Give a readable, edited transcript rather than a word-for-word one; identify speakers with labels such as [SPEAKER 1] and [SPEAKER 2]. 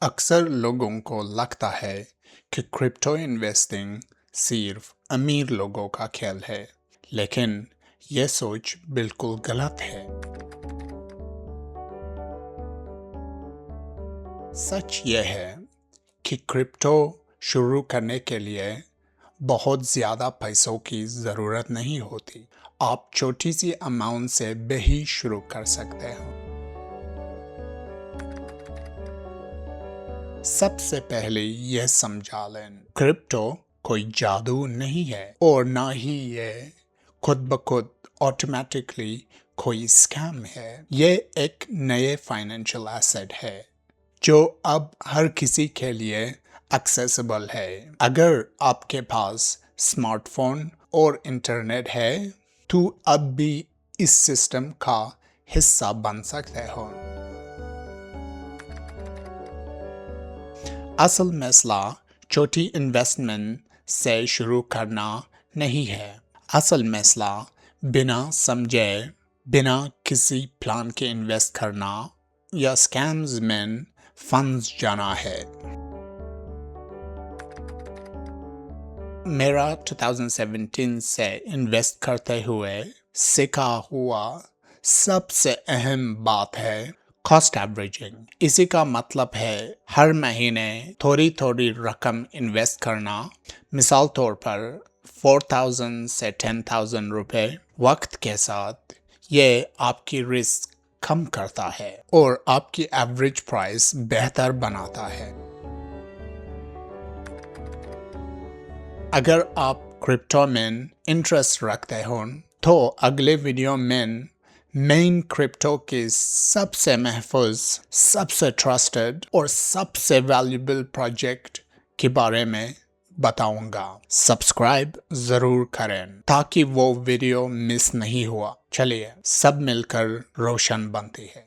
[SPEAKER 1] अक्सर लोगों को लगता है कि क्रिप्टो इन्वेस्टिंग सिर्फ अमीर लोगों का खेल है, लेकिन यह सोच बिल्कुल गलत है। सच यह है कि क्रिप्टो शुरू करने के लिए बहुत ज़्यादा पैसों की ज़रूरत नहीं होती। आप छोटी सी अमाउंट से भी शुरू कर सकते हो। सबसे पहले यह समझा लें, क्रिप्टो कोई जादू नहीं है और ना ही ये खुद ब खुद ऑटोमेटिकली कोई स्कैम है। ये एक नए फाइनेंशियल एसेट है जो अब हर किसी के लिए एक्सेसिबल है। अगर आपके पास स्मार्टफोन और इंटरनेट है तो अब भी इस सिस्टम का हिस्सा बन सकते हो। असल मसला छोटी इन्वेस्टमेंट से शुरू करना नहीं है। असल मसला बिना समझे, बिना किसी प्लान के इन्वेस्ट करना या स्कैम्स में फंड्स जाना है। मेरा 2017 से इन्वेस्ट करते हुए सीखा हुआ सबसे अहम बात है कॉस्ट एवरेजिंग। इसी का मतलब है हर महीने थोड़ी थोड़ी रकम इन्वेस्ट करना। मिसाल तौर पर 4,000 से 10,000 रुपए। वक्त के साथ ये आपकी रिस्क कम करता है और आपकी एवरेज प्राइस बेहतर बनाता है। अगर आप क्रिप्टो में इंटरेस्ट रखते हो तो अगले वीडियो में मेन क्रिप्टो के सबसे महफूज, सबसे ट्रस्टेड और सबसे वैल्यूबल प्रोजेक्ट के बारे में बताऊंगा। सब्सक्राइब जरूर करें ताकि वो वीडियो मिस नहीं हुआ। चलिए सब मिलकर रोशन बनती है।